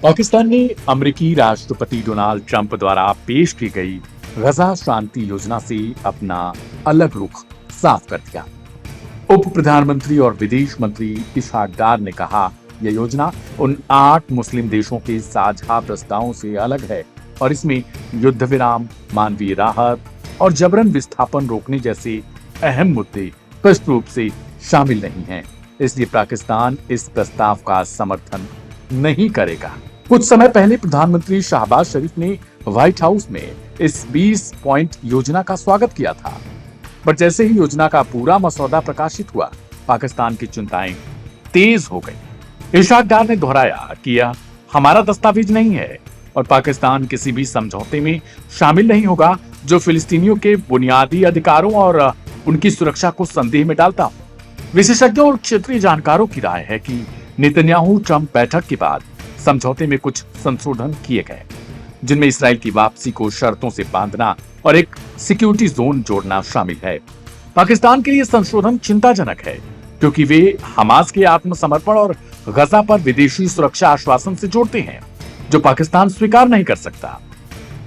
पाकिस्तान ने अमेरिकी राष्ट्रपति डोनाल्ड ट्रंप द्वारा पेश की गई गजा शांति योजना से अपना अलग रुख साफ कर दिया। उप प्रधानमंत्री और विदेश मंत्री इशहाक डार ने कहा, यह योजना उन 8 मुस्लिम देशों के साझा प्रस्तावों से अलग है और इसमें युद्ध विराम, मानवीय राहत और जबरन विस्थापन रोकने जैसे अहम मुद्दे स्पष्ट रूप से शामिल नहीं हैं। इसलिए पाकिस्तान इस प्रस्ताव का समर्थन नहीं करेगा। कुछ समय पहले प्रधानमंत्री शहबाज शरीफ ने व्हाइट हाउस में इस 20 पॉइंट योजना का स्वागत किया था, पर जैसे ही योजना का पूरा मसौदा प्रकाशित हुआ, पाकिस्तान की चिंताएं तेज हो गई। इशहाक डार ने दोहराया कि यह हमारा दस्तावेज नहीं है और पाकिस्तान किसी भी समझौते में शामिल नहीं होगा जो फिलिस्तीनियों के बुनियादी अधिकारों और उनकी सुरक्षा को संदेह में डालता हो। विशेषज्ञों और क्षेत्रीय जानकारों की राय है कि नेतन्याहू ट्रंप बैठक के बाद समझौते में कुछ संशोधन किए गए, जिनमें इसराइल की वापसी को शर्तों से बांधना और एक सिक्योरिटी जोन जोड़ना शामिल है। पाकिस्तान के लिए संशोधन चिंताजनक है क्योंकि वे हमास के आत्मसमर्पण और गजा पर विदेशी सुरक्षा आश्वासन से जोड़ते हैं, जो पाकिस्तान स्वीकार नहीं कर सकता।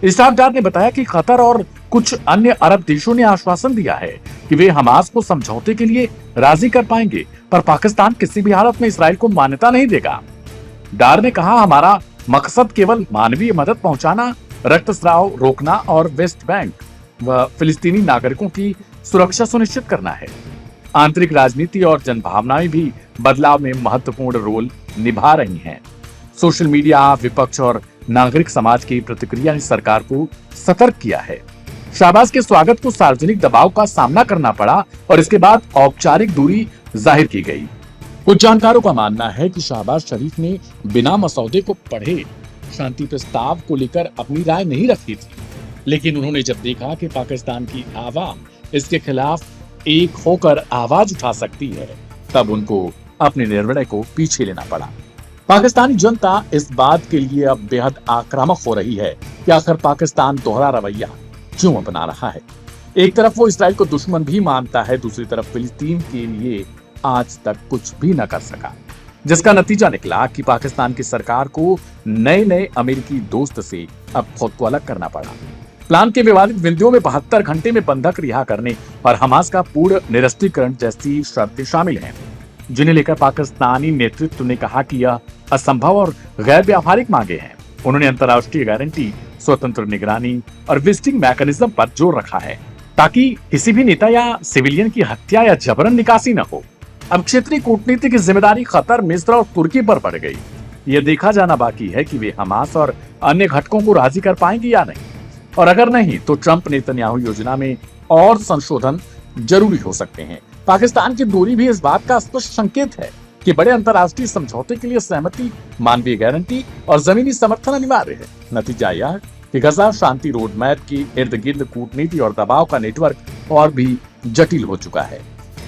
इशहाक डार ने बताया कि कतर और कुछ अन्य अरब देशों ने आश्वासन दिया है कि वे हमास को समझौते के लिए राजी कर पाएंगे, पर पाकिस्तान किसी भी हालत में इसराइल को मान्यता नहीं देगा। डार ने कहा, हमारा मकसद केवल मानवीय मदद पहुंचाना, रक्तस्राव रोकना और वेस्ट बैंक व फिलिस्तीनी नागरिकों की सुरक्षा सुनिश्चित करना है। आंतरिक राजनीति और जनभावनाएं भी बदलाव में महत्वपूर्ण रोल निभा रही हैं। सोशल मीडिया, विपक्ष और नागरिक समाज की प्रतिक्रिया ने सरकार को सतर्क किया है। शहबाज के स्वागत को सार्वजनिक दबाव का सामना करना पड़ा और इसके बाद औपचारिक दूरी जाहिर की गई। कुछ जानकारों का मानना है कि शहबाज शरीफ ने बिना मसौदे को पढ़े शांति प्रस्ताव को लेकर अपनी राय नहीं रखी थी, लेकिन उन्होंने जब देखा कि पाकिस्तान की आवाम इसके खिलाफ एक होकर आवाज उठा सकती है, तब उनको अपने निर्णय को पीछे लेना पड़ा। पाकिस्तानी जनता इस बात के लिए अब बेहद आक्रामक हो रही है कि आखिर पाकिस्तान दोहरा रवैया क्यों अपना रहा है। एक तरफ वो इसराइल को दुश्मन भी मानता है, दूसरी तरफ फिलिस्तीन के लिए आज तक कुछ भी न कर सका, जिसका नतीजा निकला कि पाकिस्तान की सरकार को नए अमेरिकी दोस्त से अब खुद को अलग करना पड़ा। प्लान के विवादित बिंदुओं में 72 घंटे में बंधक रिहा करने और हमास का पूर्ण निरस्त्रीकरण जैसी शर्तें शामिल हैं, जिन्हें लेकर पाकिस्तानी नेतृत्व ने कहा कि यह असंभव और गैर व्यावहारिक मांगे हैं। उन्होंने अंतर्राष्ट्रीय गारंटी, स्वतंत्र निगरानी और विजिटिंग मैकेनिज्म पर जोर रखा है ताकि किसी भी नेता या सिविलियन की हत्या या जबरन निकासी न हो। अब क्षेत्रीय कूटनीति की जिम्मेदारी कतर, मिस्र और तुर्की पर पड़ गई। यह देखा जाना बाकी है कि वे हमास और अन्य घटकों को राजी कर पाएंगे या नहीं, और अगर नहीं तो ट्रंप नेतन्याहू योजना में और संशोधन जरूरी हो सकते हैं। पाकिस्तान की दूरी भी इस बात का स्पष्ट संकेत है कि बड़े अंतर्राष्ट्रीय समझौते के लिए सहमति, मानवीय गारंटी और जमीनी समर्थन अनिवार्य है। नतीजा यह कि गजा शांति रोड मैप की इर्द गिर्द कूटनीति और दबाव का नेटवर्क और भी जटिल हो चुका है।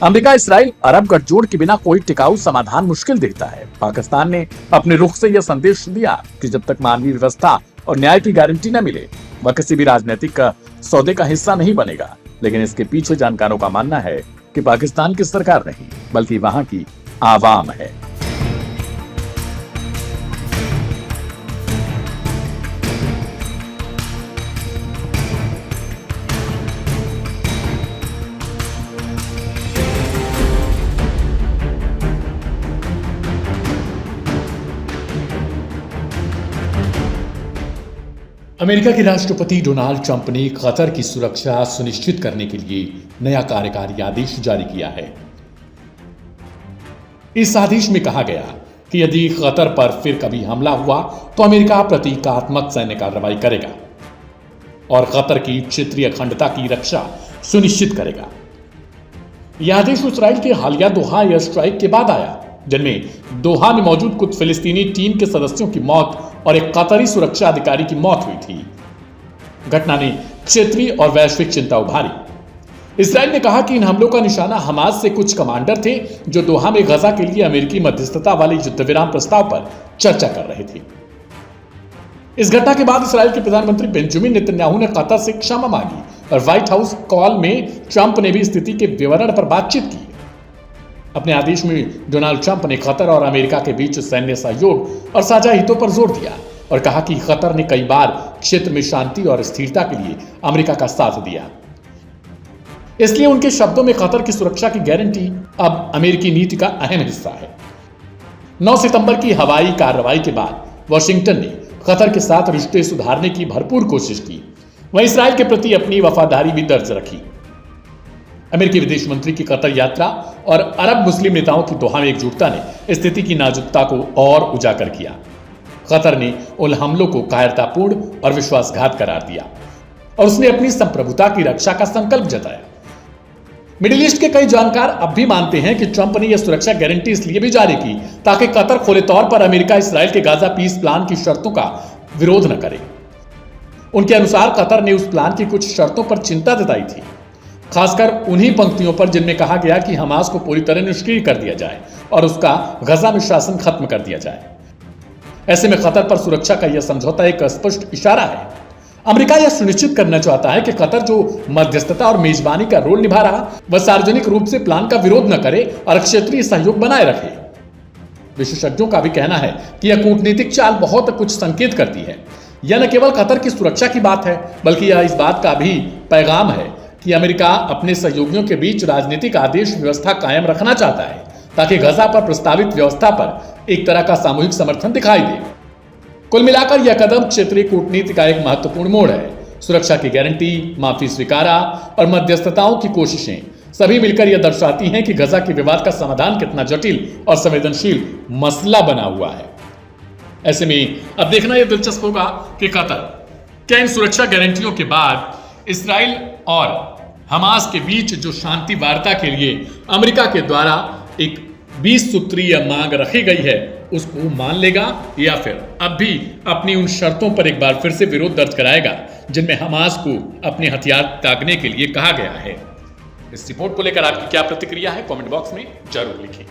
अमेरिका, इसराइल, अरब गठजोड़ के बिना कोई टिकाऊ समाधान मुश्किल दिखता है। पाकिस्तान ने अपने रुख से यह संदेश दिया कि जब तक मानवीय व्यवस्था और न्याय की गारंटी न मिले, वह किसी भी राजनीतिक सौदे का हिस्सा नहीं बनेगा। लेकिन इसके पीछे जानकारों का मानना है कि पाकिस्तान की सरकार नहीं, बल्कि वहां की आवाम है। अमेरिका के राष्ट्रपति डोनाल्ड ट्रंप ने कतर की सुरक्षा सुनिश्चित करने के लिए नया कार्यकारी आदेश जारी किया है। इस आदेश में कहा गया कि यदि कतर पर फिर कभी हमला हुआ तो अमेरिका प्रतीकात्मक सैन्य कार्रवाई करेगा और कतर की क्षेत्रीय अखंडता की रक्षा सुनिश्चित करेगा। यह आदेश इसराइल के हालिया दोहा एयर स्ट्राइक के बाद आया, जिनमें दोहा में मौजूद कुछ फिलिस्तीनी टीम के सदस्यों की मौत और एक कतरी सुरक्षा अधिकारी की मौत हुई थी। घटना ने क्षेत्रीय और वैश्विक चिंता उभारी। इसराइल ने कहा कि इन हमलों का निशाना हमास से कुछ कमांडर थे जो दोहा में गजा के लिए अमेरिकी मध्यस्थता वाले युद्ध विराम प्रस्ताव पर चर्चा कर रहे थे। इस घटना के बाद इसराइल के प्रधानमंत्री बेंजामिन नेतन्याहू ने कतर से क्षमा मांगी और व्हाइट हाउस कॉल में ट्रंप ने भी स्थिति के विवरण पर बातचीत की। अपने आदेश में डोनाल्ड ट्रंप ने कतर और अमेरिका के बीच सैन्य सहयोग और साझा हितों पर जोर दिया और कहा कि कतर ने कई बार क्षेत्र में शांति और स्थिरता के लिए अमेरिका का साथ दिया। इसलिए उनके शब्दों में कतर की सुरक्षा की गारंटी अब अमेरिकी नीति का अहम हिस्सा है। 9 सितंबर की हवाई कार्रवाई के बाद वाशिंगटन ने कतर के साथ रिश्ते सुधारने की भरपूर कोशिश की, वहीं इसराइल के प्रति अपनी वफादारी भी दर्ज रखी। अमेरिकी विदेश मंत्री की कतर यात्रा और अरब मुस्लिम नेताओं की दोहा में एकजुटता ने स्थिति की नाजुकता को और उजागर किया। कतर ने उन हमलों को कायरतापूर्ण और विश्वासघात करार दिया और उसने अपनी संप्रभुता की रक्षा का संकल्प जताया। मिडिल ईस्ट के कई जानकार अब भी मानते हैं कि ट्रंप ने यह सुरक्षा गारंटी इसलिए भी जारी की ताकि कतर खुले तौर पर अमेरिका इसराइल के गाजा पीस प्लान की शर्तों का विरोध न करे। उनके अनुसार कतर ने उस प्लान की कुछ शर्तों पर चिंता जताई थी, खासकर उन्हीं पंक्तियों पर जिनमें कहा गया कि हमास को पूरी तरह निष्क्रिय कर दिया जाए और उसका गजा में शासन खत्म कर दिया जाए। ऐसे में कतर पर सुरक्षा का यह समझौता एक स्पष्ट इशारा है। अमेरिका यह सुनिश्चित करना चाहता है कि कतर जो मध्यस्थता और मेजबानी का रोल निभा रहा, वह सार्वजनिक रूप से प्लान का विरोध न करे और क्षेत्रीय सहयोग बनाए रखे। विशेषज्ञों का भी कहना है कि यह कूटनीतिक चाल बहुत कुछ संकेत करती है। यह न केवल कतर की सुरक्षा की बात है, बल्कि यह इस बात का भी पैगाम है कि अमेरिका अपने सहयोगियों के बीच राजनीतिक आदेश व्यवस्था कायम रखना चाहता है ताकि गजा पर प्रस्तावित व्यवस्था पर एक तरह का सामूहिक समर्थन दिखाई दे। कुल मिलाकर यह कदम क्षेत्रीय कूटनीति का एक महत्वपूर्ण मोड़ है। सुरक्षा की गारंटी, माफी स्वीकारा और मध्यस्थताओं की कोशिशें सभी मिलकर यह दर्शाती हैं कि गजा के विवाद का समाधान कितना जटिल और संवेदनशील मसला बना हुआ है। ऐसे में अब देखना यह दिलचस्प होगा कि कतर क्या इन सुरक्षा गारंटियों के बाद इसराइल और हमास के बीच जो शांति वार्ता के लिए अमेरिका के द्वारा एक 20 सूत्रीय मांग रखी गई है उसको मान लेगा या फिर अब भी अपनी उन शर्तों पर एक बार फिर से विरोध दर्ज कराएगा जिनमें हमास को अपने हथियार त्यागने के लिए कहा गया है। इस रिपोर्ट को लेकर आपकी क्या प्रतिक्रिया है, कमेंट बॉक्स में जरूर लिखें।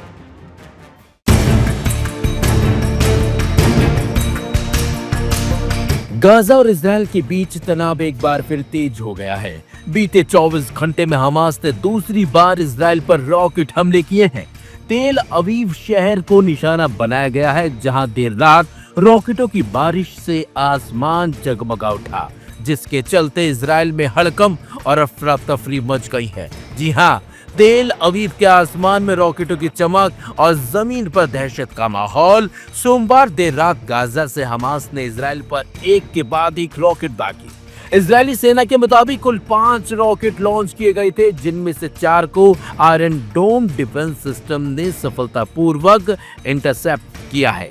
गाजा और इजराइल के बीच तनाव एक बार फिर तेज हो गया है। बीते 24 घंटे में हमास ने दूसरी बार इजराइल पर रॉकेट हमले किए हैं। तेल अवीव शहर को निशाना बनाया गया है, जहां देर रात रॉकेटों की बारिश से आसमान जगमगा उठा, जिसके चलते इजराइल में हड़कंप और अफरा तफरी मच गई है। जी हां, तेल अवीव के आसमान में रॉकेटों की चमक और जमीन पर दहशत का माहौल। सोमवार देर रात गाजा से हमास ने इजराइल पर एक के बाद एक रॉकेट दागे। इजरायली सेना के मुताबिक कुल 5 रॉकेट लॉन्च किए गए थे, जिनमें से 4 को आयरन डोम डिफेंस सिस्टम ने सफलतापूर्वक इंटरसेप्ट किया है।